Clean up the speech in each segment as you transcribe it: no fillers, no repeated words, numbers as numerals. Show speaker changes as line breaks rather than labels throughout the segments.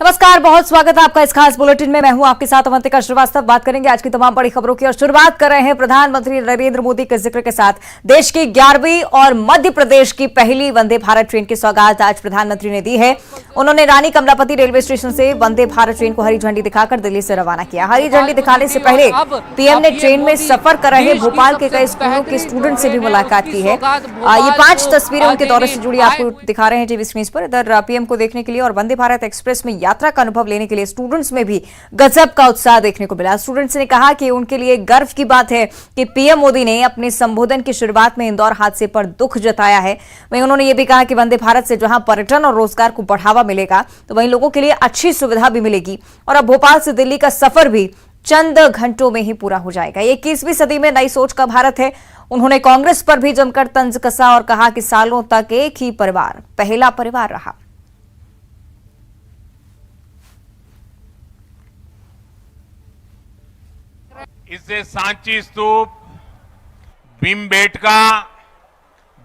नमस्कार, बहुत स्वागत है आपका इस खास बुलेटिन में। मैं हूं आपके साथ अवंतिका श्रीवास्तव। बात करेंगे आज की तमाम बड़ी खबरों की और शुरुआत कर रहे हैं प्रधानमंत्री नरेंद्र मोदी के जिक्र के साथ। देश की 11वीं और मध्य प्रदेश की पहली वंदे भारत ट्रेन की सौगात आज प्रधानमंत्री ने दी है। उन्होंने रानी कमलापति रेलवे स्टेशन से वंदे भारत ट्रेन को हरी झंडी दिखाकर दिल्ली से रवाना किया। हरी झंडी दिखाने से पहले पीएम ने ट्रेन में सफर कर रहे भोपाल के कई स्कूलों के स्टूडेंट से भी मुलाकात की है। ये 5 तस्वीरें उनके दौरे से जुड़ी आपको दिखा रहे हैं टीवी स्क्रीन पर। इधर पीएम को देखने के लिए और वंदे भारत एक्सप्रेस में यात्रा का अनुभव लेने के लिए स्टूडेंट्स में भी गजब का उत्साह देखने को मिला। स्टूडेंट्स ने कहा कि उनके लिए गर्व की बात है कि पीएम मोदी ने अपने संबोधन की शुरुआत में इंदौर हादसे पर दुख जताया है। वहीं उन्होंने ये भी कहा कि वंदे भारत से जहां पर्यटन और रोजगार को बढ़ावा मिलेगा, तो वहीं लोगों के लिए अच्छी सुविधा भी मिलेगी और अब भोपाल से दिल्ली का सफर भी चंद घंटों में ही पूरा हो जाएगा। ये 21वीं सदी में नई सोच का भारत है। उन्होंने कांग्रेस पर भी जमकर तंज कसा और कहा कि सालों तक एक ही परिवार पहला परिवार रहा।
इससे सांची स्तूप, भीमबेटका,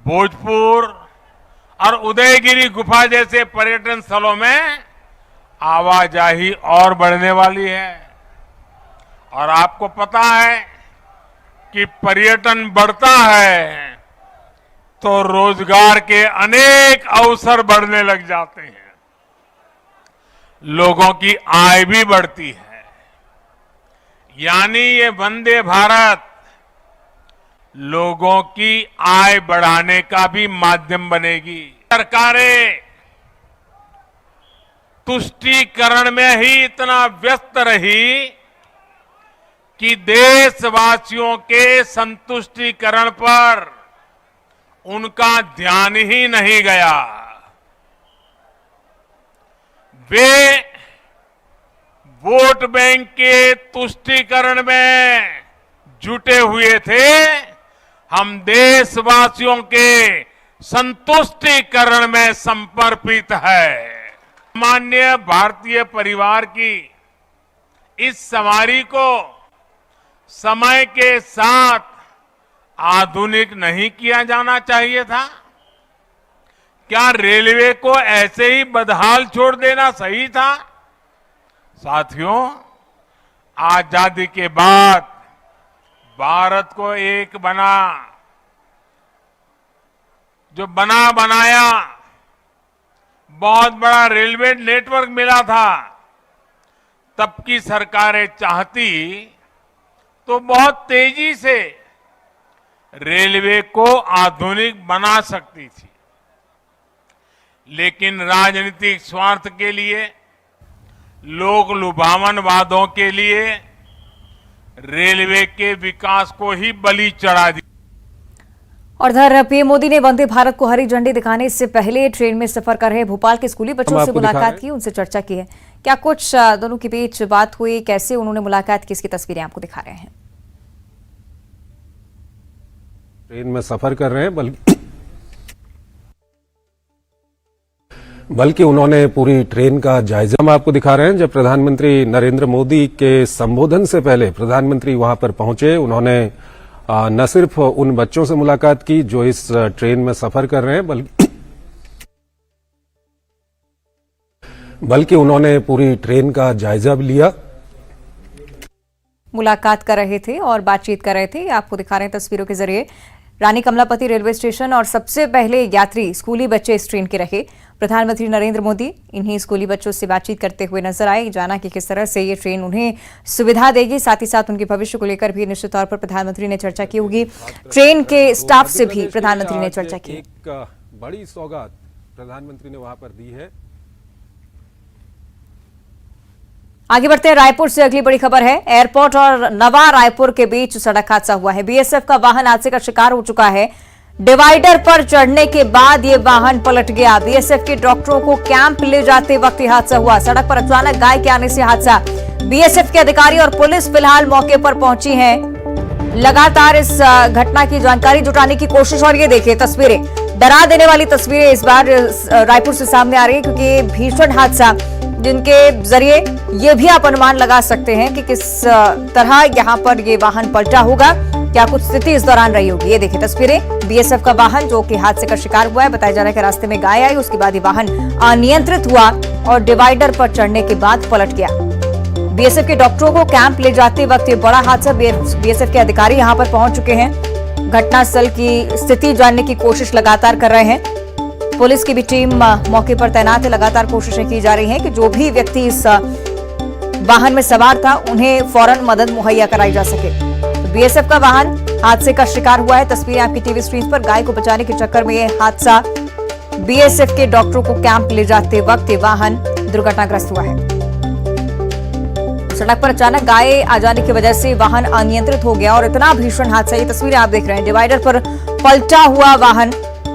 भोजपुर और उदयगिरी गुफा जैसे पर्यटन स्थलों में आवाजाही और बढ़ने वाली है। और आपको पता है कि पर्यटन बढ़ता है तो रोजगार के अनेक अवसर बढ़ने लग जाते हैं, लोगों की आय भी बढ़ती है। यानी ये वंदे भारत लोगों की आय बढ़ाने का भी माध्यम बनेगी। सरकारें तुष्टीकरण में ही इतना व्यस्त रही कि देशवासियों के संतुष्टीकरण पर उनका ध्यान ही नहीं गया। वे वोट बैंक के तुष्टीकरण में जुटे हुए थे। हम देशवासियों के संतुष्टीकरण में समर्पित है। सामान्य भारतीय परिवार की इस सवारी को समय के साथ आधुनिक नहीं किया जाना चाहिए था? क्या रेलवे को ऐसे ही बदहाल छोड़ देना सही था? साथियों, आजादी के बाद भारत को एक जो बनाया बहुत बड़ा रेलवे नेटवर्क मिला था। तब की सरकारें चाहती तो बहुत तेजी से रेलवे को आधुनिक बना सकती थी, लेकिन राजनीतिक स्वार्थ के लिए, लोक लुभावन वादों के लिए रेलवे के विकास को ही बलि चढ़ा दिया।
और इधर पीएम मोदी ने वंदे भारत को हरी झंडी दिखाने से पहले ट्रेन में सफर कर रहे भोपाल के स्कूली बच्चों से मुलाकात की, उनसे चर्चा की है। क्या कुछ दोनों के बीच बात हुई, कैसे उन्होंने मुलाकात की, इसकी तस्वीरें आपको दिखा रहे हैं।
ट्रेन में सफर कर रहे हैं, बल्कि उन्होंने पूरी ट्रेन का जायजा हम आपको दिखा रहे हैं। जब प्रधानमंत्री नरेंद्र मोदी के संबोधन से पहले प्रधानमंत्री वहां पर पहुंचे, उन्होंने न सिर्फ उन बच्चों से मुलाकात की जो इस ट्रेन में सफर कर रहे हैं, बल्कि उन्होंने पूरी ट्रेन का जायजा भी लिया।
मुलाकात कर रहे थे और बातचीत कर रहे थे। आपको दिखा रहे हैं तस्वीरों के जरिए रानी कमलापति रेलवे स्टेशन, और सबसे पहले यात्री स्कूली बच्चे इस ट्रेन के रहे। प्रधानमंत्री नरेंद्र मोदी इन्हीं स्कूली बच्चों से बातचीत करते हुए नजर आए, जाना कि किस तरह से ये ट्रेन उन्हें सुविधा देगी। साथ ही साथ उनके भविष्य को लेकर भी निश्चित तौर पर प्रधानमंत्री ने चर्चा की होगी। ट्रेन के स्टाफ से भी प्रधानमंत्री ने चर्चा की।
एक बड़ी सौगात प्रधानमंत्री ने वहां पर दी है।
आगे बढ़ते हैं, रायपुर से अगली बड़ी खबर है। एयरपोर्ट और नवा रायपुर के बीच सड़क हादसा हुआ है। बीएसएफ का वाहन हादसे का शिकार हो चुका है। डिवाइडर पर चढ़ने के बाद ये वाहन पलट गया। बीएसएफ के डॉक्टरों को कैंप ले जाते वक्त यह हादसा हुआ। सड़क पर अचानक गाय के आने से हादसा। बीएसएफ के अधिकारी और पुलिस फिलहाल मौके पर पहुंची हैं, लगातार इस घटना की जानकारी जुटाने की कोशिश। और ये देखिए तस्वीरें, डरा देने वाली तस्वीरें इस बार रायपुर से सामने आ रही है, क्योंकि भीषण हादसा जिनके जरिए ये भी आप अनुमान लगा सकते हैं कि किस तरह यहां पर ये वाहन पलटा होगा, क्या कुछ स्थिति इस दौरान रही होगी। ये देखिए तस्वीरें, बीएसएफ का वाहन जो कि हादसे का शिकार हुआ है। बताया जा रहा है कि रास्ते में गाय आई, उसके बाद ये वाहन अनियंत्रित हुआ और डिवाइडर पर चढ़ने के बाद पलट गया। बीएसएफ के डॉक्टरों को कैंप ले जाते वक्त ये बड़ा हादसा। बीएसएफ के अधिकारी यहां पर पहुंच चुके हैं, घटनास्थल की स्थिति जानने की कोशिश लगातार कर रहे हैं। पुलिस की भी टीम मौके पर तैनात है। लगातार कोशिशें की जा रही हैं कि जो भी व्यक्ति इस वाहन में सवार था उन्हें फौरन मदद मुहैया कराई जा सके। तो बीएसएफ का वाहन हादसे का शिकार हुआ है। तस्वीरें आपकी टीवी स्क्रीन पर। गाय को बचाने के चक्कर में यह हादसा, बीएसएफ के डॉक्टरों को कैंप ले जाते वक्त ये वाहन दुर्घटनाग्रस्त हुआ है। सड़क पर अचानक गाय आ जाने की वजह से वाहन अनियंत्रित हो गया और इतना भीषण हादसा। ये तस्वीरें आप देख रहे हैं, डिवाइडर पर पलटा हुआ वाहन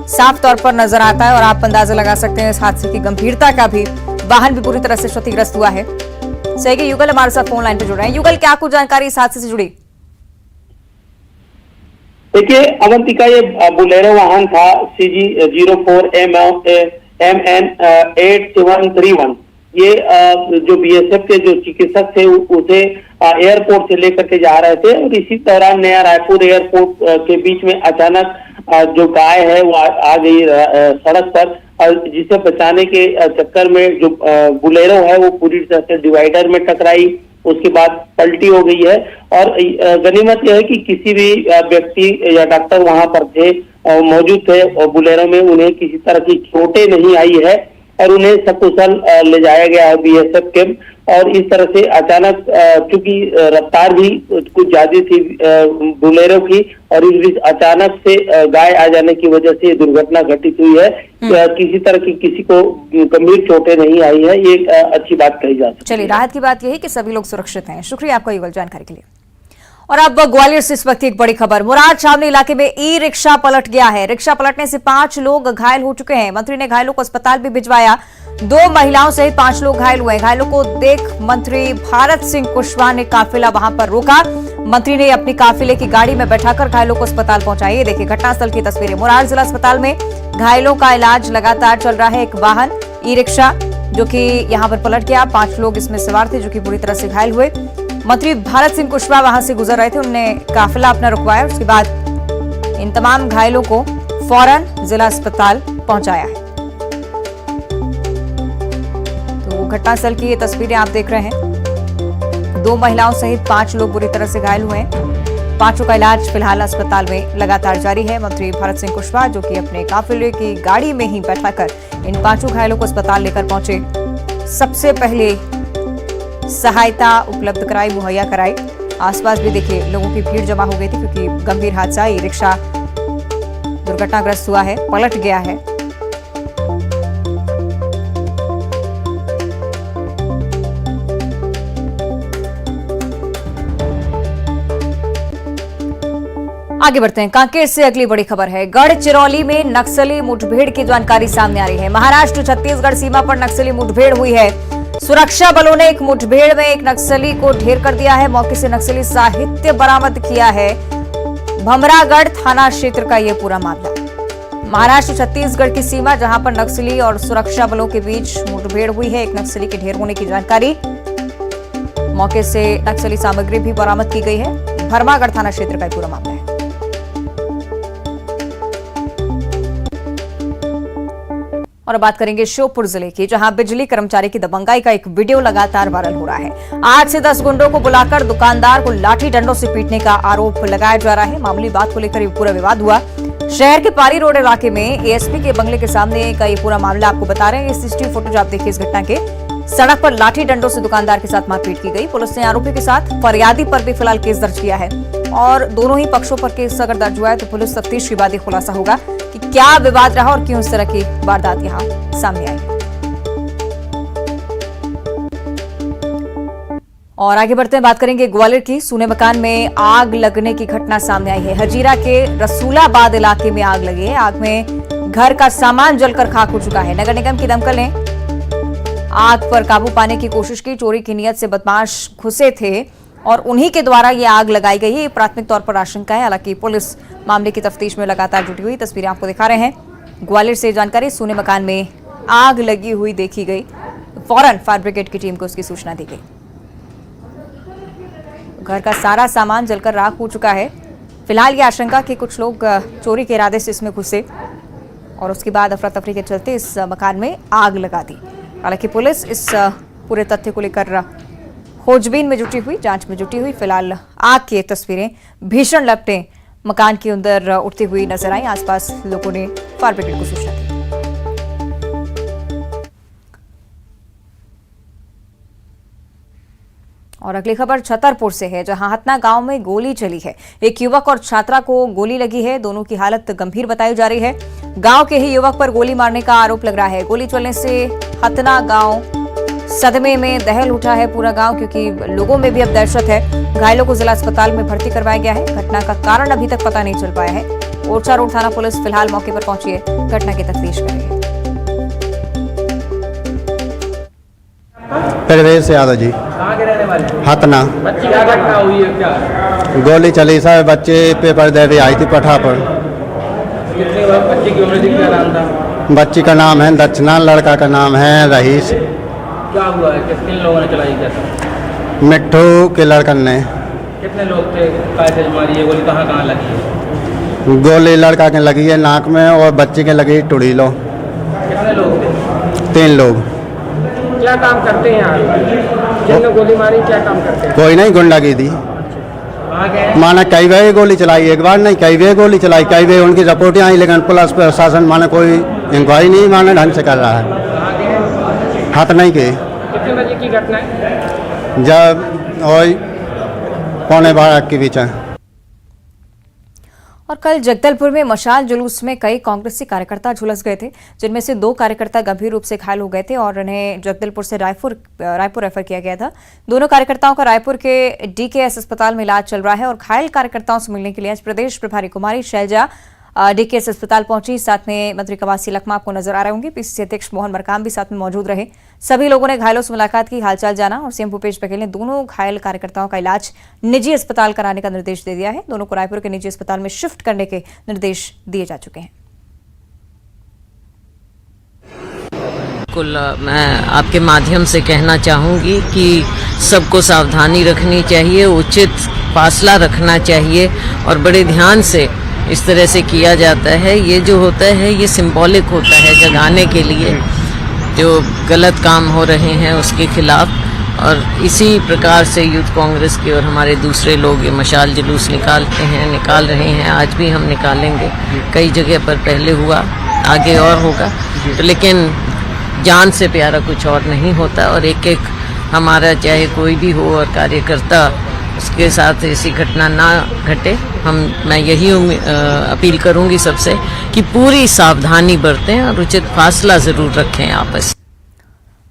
साफ तौर पर नजर आता है और आप अंदाजा लगा सकते हैं इस हादसे की गंभीरता का भी। वाहन भी पूरी तरह से क्षतिग्रस्त हुआ है। सहयोगी युगल हमारे साथ फोन लाइन पर जुड़ रहे हैं। युगल, क्या कुछ जानकारी इस हादसे से जुड़ी?
देखिए अवंतिका, ये बुलेरो वाहन था CG04 MN 8731। ये जो बीएसएफ के जो चिकित्सक थे उसे एयरपोर्ट से लेकर के जा रहे थे और इसी दौरान नया रायपुर एयरपोर्ट के बीच में अचानक जो गाय है वो आ गई सड़क पर, जिसे बचाने के चक्कर में जो बुलेरो है वो पूरी तरह से डिवाइडर में टकराई, उसके बाद पलटी हो गई है। और गनीमत यह है कि किसी भी व्यक्ति या डॉक्टर वहां पर थे, मौजूद थे और बुलेरो में, उन्हें किसी तरह की चोटें नहीं आई है और उन्हें सकुशल ले जाया गया है बीएसएफ कैंप। और इस तरह से अचानक चूंकि रफ्तार भी कुछ ज्यादा थी बुलेरो की और इस बीच अचानक से गाय आ जाने की वजह से दुर्घटना घटित हुई है। किसी तरह की किसी को गंभीर चोटें नहीं आई है, ये अच्छी बात कही जा सकती है।
चलिए, राहत की बात यही कि सभी लोग सुरक्षित हैं। शुक्रिया आपका युगल जानकारी के लिए। और अब ग्वालियर से इस वक्त एक बड़ी खबर। मुराद छावनी इलाके में ई रिक्शा पलट गया है। रिक्शा पलटने से 5 लोग घायल हो चुके हैं। मंत्री ने घायलों को अस्पताल भी भिजवाया। 2 महिलाओं सहित 5 लोग घायल हुए। घायलों को देख मंत्री भारत सिंह कुशवाहा ने काफिला वहां पर रोका। मंत्री ने अपनी काफिले की गाड़ी में बैठाकर घायलों को अस्पताल पहुंचाया। ये देखिए घटनास्थल की तस्वीरें। मुराद जिला अस्पताल में घायलों का इलाज लगातार चल रहा है। एक वाहन ई रिक्शा जो कि यहां पर पलट गया, 5 लोग इसमें सवार थे जो कि बुरी तरह से घायल हुए। मंत्री भारत सिंह कुशवाहा वहां से गुजर रहे थे, उन्होंने काफिला अपना रुकवाया। उसके बाद इन तमाम घायलों को फौरन जिला अस्पताल पहुंचाया है। तो घटनास्थल की ये तस्वीरें आप देख रहे हैं। 2 महिलाओं सहित 5 लोग बुरी तरह से घायल हुए हैं। 5 का इलाज फिलहाल अस्पताल में लगातार जारी है। मंत्री भारत सिंह कुशवाहा जो कि अपने काफिले की गाड़ी में ही बैठाकर इन 5 घायलों को अस्पताल लेकर पहुंचे, सबसे पहले सहायता उपलब्ध कराई, मुहैया कराई। आसपास भी देखिए लोगों की भीड़ जमा हो गई थी क्योंकि गंभीर हादसा, ई रिक्शा दुर्घटनाग्रस्त हुआ है, पलट गया है। आगे बढ़ते हैं। कांकेर से अगली बड़ी खबर है। गढ़चिरौली में नक्सली मुठभेड़ की जानकारी सामने आ रही है। महाराष्ट्र छत्तीसगढ़ सीमा पर नक्सली मुठभेड़ हुई है। सुरक्षा बलों ने एक मुठभेड़ में एक नक्सली को ढेर कर दिया है। मौके से नक्सली साहित्य बरामद किया है। भमरागढ़ थाना क्षेत्र का यह पूरा मामला। महाराष्ट्र छत्तीसगढ़ की सीमा जहां पर नक्सली और सुरक्षा बलों के बीच मुठभेड़ हुई है। एक नक्सली के ढेर होने की जानकारी। मौके से नक्सली सामग्री भी बरामद की गई है। भरमागढ़ थाना क्षेत्र का यह पूरा मामला है। और अब बात करेंगे श्योपुर जिले की, जहां बिजली कर्मचारी की दबंगाई का एक वीडियो लगातार वायरल हो रहा है। 8 से 10 गुंडों को बुलाकर दुकानदार को लाठी डंडों से पीटने का आरोप लगाया जा रहा है। मामूली बात को लेकर ये पूरा विवाद हुआ। शहर के पारी रोड इलाके में एएसपी के बंगले के सामने का ये पूरा मामला आपको बता रहे हैं। सीसीटीवी फुटेज आप देखिए इस घटना के। सड़क पर लाठी डंडों से दुकानदार के साथ मारपीट की गई। पुलिस ने आरोपी के साथ फरियादी पर भी फिलहाल केस दर्ज किया है और दोनों ही पक्षों पर केस अगर दर्ज हुआ है तो पुलिस तफ्तीश के बाद ही खुलासा होगा कि क्या विवाद रहा और क्यों इस तरह की वारदात यहां सामने आई है। और आगे बढ़ते हैं, बात करेंगे ग्वालियर की। सूने मकान में आग लगने की घटना सामने आई है। हजीरा के रसूलाबाद इलाके में आग लगी है। आग में घर का सामान जलकर खाक हो चुका है। नगर निगम की दमकल ने आग पर काबू पाने की कोशिश की। चोरी की नियत से बदमाश घुसे थे और उन्हीं के द्वारा ये आग लगाई गई है। ये प्राथमिक तौर पर आशंका है। हालांकि पुलिस मामले की तफ्तीश में लगातार जुटी हुई। तस्वीरें आपको दिखा रहे हैं। ग्वालियर से जानकारी। सूने मकान में आग लगी हुई देखी गई। फौरन फायर ब्रिगेड की टीम को उसकी सूचना दी गई। घर का सारा सामान जलकर राख हो चुका है। फिलहाल ये आशंका कि कुछ लोग चोरी के इरादे से इसमें घुसे और उसके बाद अफरा तफरी के चलते इस मकान में आग लगा दी। हालांकि पुलिस इस पूरे तथ्य को लेकर खोजबीन में जुटी हुई, जांच में जुटी हुई। फिलहाल आग की एक तस्वीरें भीषण लपटें मकान के अंदर उठती हुई नजर आई। आसपास लोगों ने फायर ब्रिगेड को सूचना दी। और अगली खबर छतरपुर से है, जहां हतना गांव में गोली चली है। एक युवक और छात्रा को गोली लगी है। दोनों की हालत गंभीर बताई जा रही है। गांव के ही युवक पर गोली मारने का आरोप लग रहा है। गोली चलने से हतना गांव सदमे में दहल उठा है पूरा गांव, क्योंकि लोगों में भी अब दहशत है। घायलों को जिला अस्पताल में भर्ती करवाया गया है। घटना का कारण अभी तक पता नहीं चल पाया है। ओरछा रोड थाना पुलिस फिलहाल मौके पर पहुंची है, घटना की तफ्तीश कर रही है।
परवेश यादव जी।
कहाँ के रहने वाले?
हतना।
बच्ची क्या घटना हुई है क्या?
गोली चली सर, बच्चे पेपर दे भी आई थी पठा पर।
कितने बच्चे की उम्र थी, क्या नाम था?
बच्ची का नाम है दक्षिणा, लड़का का नाम है रहीस।
क्या हुआ है, किन लोगों ने चलाई क्या?
मिट्ठू के लड़कन ने।
कितने लोग थे? कैसे मारी है गोली, कहाँ कहाँ लगी है?
गोली लड़का के लगी है नाक में और बच्ची के लगी टुड़ी लो।
कितने लोग थे?
3 लोग।
क्या काम करते हैं यहाँ? जिनने गोली मारी क्या काम करते हैं?
कोई नहीं, गुंडागिरी।
कहाँ गए?
माना कई वे गोली चलाई, एक बार नहीं कई वे गोली चलाई, कई वे उनकी रिपोर्टें आई, लेकिन पुलिस प्रशासन माने कोई इंक्वायरी नहीं माने ढंग से कर रहा है।
कहाँ गए?
हाथ नहीं के।
कितने बजे की घटना है?
जब और 11:15 के बीच है।
और कल जगदलपुर में मशाल जुलूस में कई कांग्रेसी कार्यकर्ता झुलस गए थे, जिनमें से 2 कार्यकर्ता गंभीर रूप से घायल हो गए थे और उन्हें जगदलपुर से रायपुर रेफर किया गया था। दोनों कार्यकर्ताओं का रायपुर के डीकेएस अस्पताल में इलाज चल रहा है। और घायल कार्यकर्ताओं से मिलने के लिए आज प्रदेश प्रभारी कुमारी शैलजा डीकेएस अस्पताल पहुंची। साथ में मंत्री कवासी लखमा आपको नजर आ रहे होंगे। पीसीसी अध्यक्ष मोहन मरकाम भी साथ में मौजूद रहे। सभी लोगों ने घायलों से मुलाकात की, हालचाल जाना और सीएम भूपेश बघेल ने दोनों घायल कार्यकर्ताओं का इलाज निजी अस्पताल कराने का निर्देश दे दिया है। दोनों को रायपुर के निजी अस्पताल में शिफ्ट करने के निर्देश दिए जा चुके हैं।
मैं आपके माध्यम से कहना चाहूँगी कि सबको सावधानी रखनी चाहिए, उचित फासला रखना चाहिए और बड़े ध्यान से इस तरह से किया जाता है। ये जो होता है ये सिंबॉलिक होता है, जगाने के लिए जो गलत काम हो रहे हैं उसके खिलाफ। और इसी प्रकार से यूथ कांग्रेस के और हमारे दूसरे लोग ये मशाल जुलूस निकाल रहे हैं। आज भी हम निकालेंगे, कई जगह पर पहले हुआ, आगे और होगा। तो लेकिन जान से प्यारा कुछ और नहीं होता और एक एक हमारा चाहे कोई भी हो और कार्यकर्ता, उसके साथ ऐसी घटना ना घटे। मैं यही अपील करूंगी सबसे कि पूरी सावधानी बरतें और उचित फासला जरूर रखें आपस।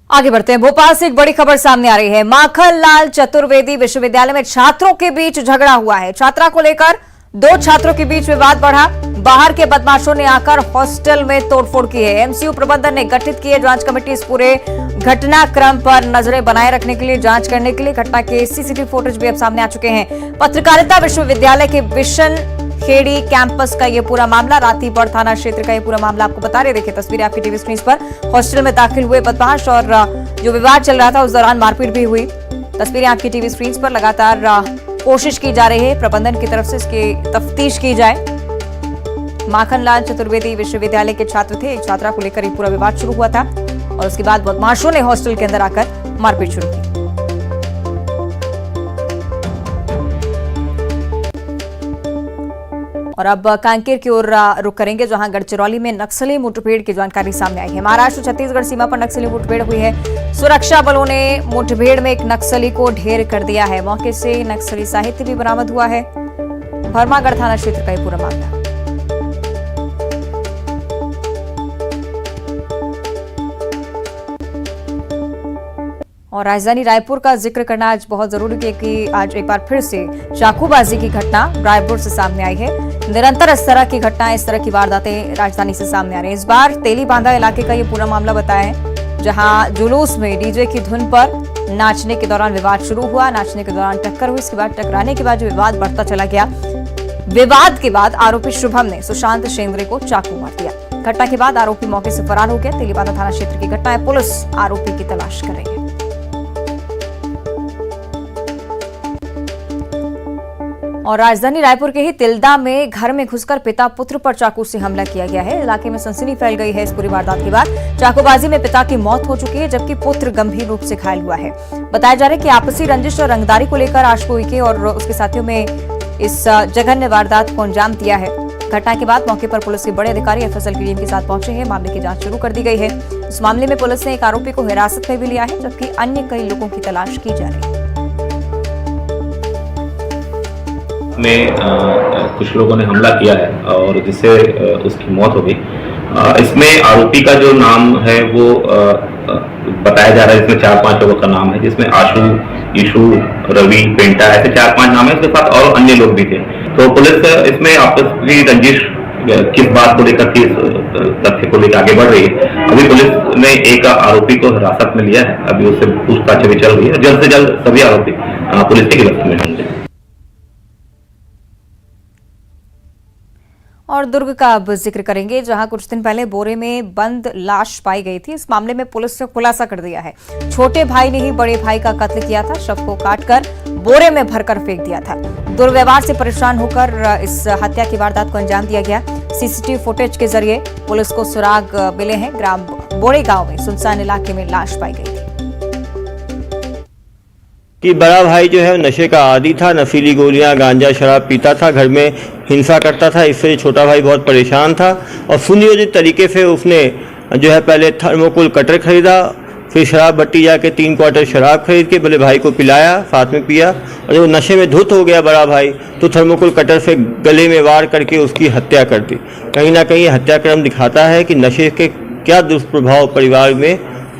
आगे बढ़ते हैं। भोपाल से एक बड़ी खबर सामने आ रही है। माखनलाल चतुर्वेदी विश्वविद्यालय में छात्रों के बीच झगड़ा हुआ है। छात्रा को लेकर 2 छात्रों के बीच विवाद बढ़ा। बाहर के बदमाशों ने आकर हॉस्टल में तोड़फोड़ की है। एमसीयू प्रबंधन ने गठित की है जांच कमेटी इस पूरे घटनाक्रम पर नजरें बनाए रखने के लिए, जांच करने के लिए। घटना के सीसीटीवी फुटेज भी अब सामने आ चुके हैं। पत्रकारिता विश्वविद्यालय के बिशन खेड़ी कैंपस का ये पूरा मामला, रातीपड़ थाना क्षेत्र का ये पूरा मामला आपको बता रहे। देखिए तस्वीरें आपकी टीवी स्क्रीन पर। हॉस्टल में दाखिल हुए बदमाश और जो विवाद चल रहा था उस दौरान मारपीट भी हुई। तस्वीरें आपकी टीवी स्क्रीन पर। लगातार कोशिश की जा रही है प्रबंधन की तरफ से इसकी तफ्तीश की जाए। माखनलाल चतुर्वेदी विश्वविद्यालय के छात्र थे। एक छात्रा को लेकर ये पूरा विवाद शुरू हुआ था और उसके बाद बदमाशों ने हॉस्टल के अंदर आकर मारपीट शुरू की। और अब कांकेर की ओर रुख करेंगे, जहां गढ़चिरौली में नक्सली मुठभेड़ की जानकारी सामने आई है। महाराष्ट्र छत्तीसगढ़ सीमा पर नक्सली मुठभेड़ हुई है। सुरक्षा बलों ने मुठभेड़ में एक नक्सली को ढेर कर दिया है। मौके से नक्सली साहित्य भी बरामद हुआ है। भरमागढ़ थाना क्षेत्र का ये पूरा मामला। और राजधानी रायपुर का जिक्र करना आज बहुत जरूरी है कि आज एक बार फिर से चाकूबाजी की घटना रायपुर से सामने आई है। निरंतर इस तरह की घटनाएं, इस तरह की वारदातें राजधानी से सामने आ रही हैं। इस बार तेली बांधा इलाके का ये पूरा मामला बताया है, जहां जुलूस में डीजे की धुन पर नाचने के दौरान विवाद शुरू हुआ। नाचने के दौरान टक्कर हुई। इसके बाद टकराने के बाद जो विवाद बढ़ता चला गया। विवाद के बाद आरोपी शुभम ने सुशांत शेंद्रे को चाकू मार दिया। घटना के बाद आरोपी मौके से फरार हो गया। तेलीबांधा थाना क्षेत्र की घटना है। पुलिस आरोपी की तलाश कर रही है। और राजधानी रायपुर के ही तिल्दा में घर में घुसकर पिता पुत्र पर चाकू से हमला किया गया है। इलाके में सनसनी फैल गई है इस पूरी वारदात के बाद। चाकूबाजी में पिता की मौत हो चुकी है, जबकि पुत्र गंभीर रूप से घायल हुआ है। बताया जा रहा है कि आपसी रंजिश और रंगदारी को लेकर आशुतोष उइके और उसके साथियों में इस जघन्य वारदात को अंजाम दिया है। घटना के बाद मौके पर पुलिस के बड़े अधिकारी एफएसएल की टीम के साथ पहुंचे हैं। मामले की जांच शुरू कर दी गई है। इस मामले में पुलिस ने एक आरोपी को हिरासत में भी लिया है, जबकि अन्य कई लोगों की तलाश की जा रही है।
में कुछ लोगों ने हमला किया है और जिससे उसकी मौत हो गई। इसमें आरोपी का जो नाम है वो बताया जा रहा है। इसमें 4-5 लोगों का नाम है, जिसमें आशु, ईशु, रवि, पेंटा, ऐसे 4-5 नाम है। इसके साथ और अन्य लोग भी थे। तो पुलिस इसमें आपस की रंजिश किस बात को लेकर थी, तथ्य को लेकर आगे बढ़ रही है। अभी पुलिस ने एक आरोपी को हिरासत में लिया है। अभी उससे पूछताछ भी चल रही है। जल्द से जल्द सभी आरोपी पुलिस की गिरफ्त में होंगे।
और दुर्ग का अब जिक्र करेंगे, जहां कुछ दिन पहले बोरे में बंद लाश पाई गई थी। इस मामले में पुलिस ने खुलासा कर दिया है। छोटे भाई ने ही बड़े भाई का कत्ल किया था। शव को काटकर बोरे में भरकर फेंक दिया था। दुर्व्यवहार से परेशान होकर इस हत्या की वारदात को अंजाम दिया गया। सीसीटीवी फुटेज के जरिए पुलिस को सुराग मिले हैं। ग्राम बोड़े गांव में सुनसान इलाके में लाश पाई गई थी।
कि बड़ा भाई जो है नशे का आदी था, नशीली गोलियां, गांजा, शराब पीता था, घर में हिंसा करता था। इससे छोटा भाई बहुत परेशान था और सुनियोजित तरीके से उसने जो है पहले थर्मोकोल कटर खरीदा, फिर शराब भट्टी जाके 3 क्वार्टर शराब खरीद के बड़े भाई को पिलाया, साथ में पिया। और जब नशे में धुत हो गया बड़ा भाई, तो थर्मोकोल कटर से गले में वार करके उसकी हत्या कर दी। कहीं ना कहीं हत्याक्रम दिखाता है कि नशे के क्या दुष्प्रभाव परिवार में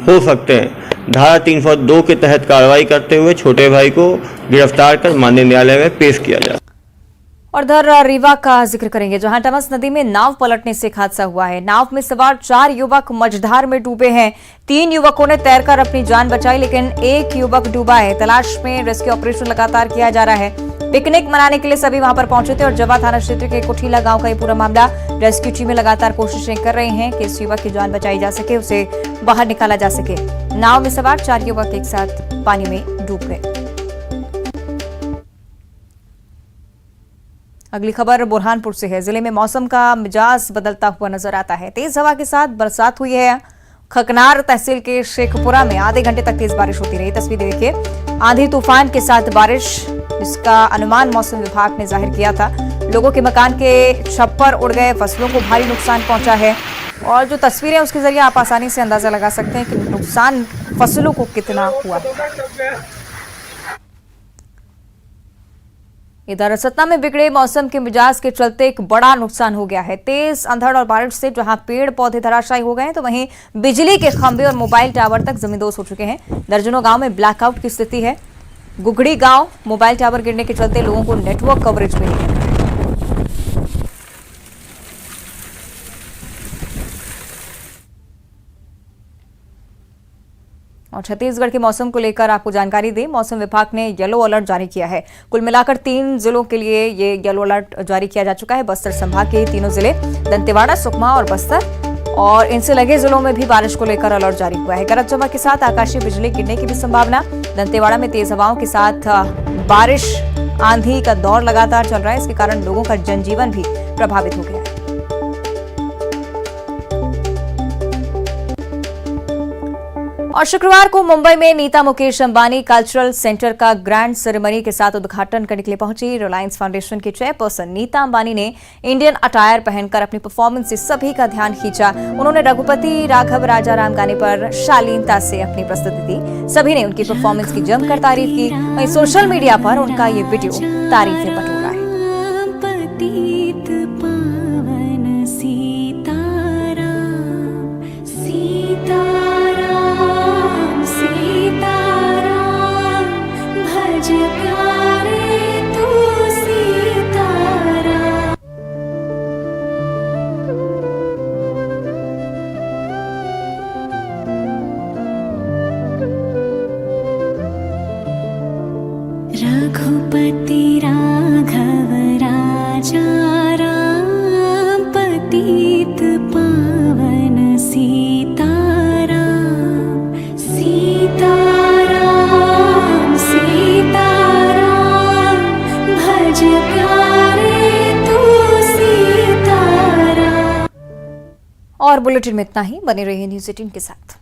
हो सकते हैं। धारा 302 के तहत कार्रवाई करते हुए छोटे भाई को गिरफ्तार कर माननीय न्यायालय में पेश किया जाए।
और इधर रीवा का जिक्र करेंगे, जहां टमस नदी में नाव पलटने से एक हादसा हुआ है। नाव में सवार 4 युवक मझधार में डूबे हैं। 3 युवकों ने तैरकर अपनी जान बचाई, लेकिन एक युवक डूबा है। तलाश में रेस्क्यू ऑपरेशन लगातार किया जा रहा है। पिकनिक मनाने के लिए सभी वहां पर पहुंचे थे और जवा थाना क्षेत्र के कुठीला गांव का ये पूरा मामला। रेस्क्यू टीमें लगातार कोशिशें कर रही हैं कि इस युवक की जान बचाई जा सके, उसे बाहर निकाला जा सके। नाव में सवार 4 युवक एक साथ पानी में डूब गए। अगली खबर बुरहानपुर से है। जिले में मौसम का मिजाज बदलता हुआ नजर आता है। तेज हवा के साथ बरसात हुई है। खकनार तहसील के शेखपुरा में आधे घंटे तक तेज बारिश होती रही। तस्वीर देखिए, आंधी तूफान के साथ बारिश, जिसका अनुमान मौसम विभाग ने जाहिर किया था। लोगों के मकान के छप्पर उड़ गए, फसलों को भारी नुकसान पहुंचा है। और जो तस्वीरें उसके जरिए आप आसानी से अंदाजा लगा सकते हैं कि नुकसान फसलों को कितना हुआ है। इधर सतना में बिगड़े मौसम के मिजाज के चलते एक बड़ा नुकसान हो गया है। तेज अंधड़ और बारिश से जहां पेड़ पौधे धराशायी हो गए हैं, तो वहीं बिजली के खंभे और मोबाइल टावर तक जमींदोज हो चुके हैं। दर्जनों गांव में ब्लैकआउट की स्थिति है। गुगड़ी गांव मोबाइल टावर गिरने के चलते लोगों को नेटवर्क कवरेज मिली है। और छत्तीसगढ़ के मौसम को लेकर आपको जानकारी दें, मौसम विभाग ने येलो अलर्ट जारी किया है। कुल मिलाकर 3 जिलों के लिए ये येलो अलर्ट जारी किया जा चुका है। बस्तर संभाग के 3 जिले दंतेवाड़ा, सुकमा और बस्तर, और इनसे लगे जिलों में भी बारिश को लेकर अलर्ट जारी हुआ है। गरज चमक के साथ आकाशीय बिजली गिरने की भी संभावना। दंतेवाड़ा में तेज हवाओं के साथ बारिश, आंधी का दौर लगातार चल रहा है। इसके कारण लोगों का जनजीवन भी प्रभावित हो गया है। और शुक्रवार को मुंबई में नीता मुकेश अंबानी कल्चरल सेंटर का ग्रैंड सेरेमनी के साथ उद्घाटन करने के लिए पहुंची। रिलायंस फाउंडेशन की चेयरपर्सन नीता अंबानी ने इंडियन अटायर पहनकर अपनी परफॉर्मेंस से सभी का ध्यान खींचा। उन्होंने रघुपति राघव राजा राम गाने पर शालीनता से अपनी प्रस्तुति दी। सभी ने उनकी परफॉर्मेंस की जमकर तारीफ की। वहीं सोशल मीडिया पर उनका ये वीडियो तारीफें बटोर रहा है।
रघुपति राघव
और बुलेटिन में इतना ही। बने रहिए न्यूज़ 18 के साथ।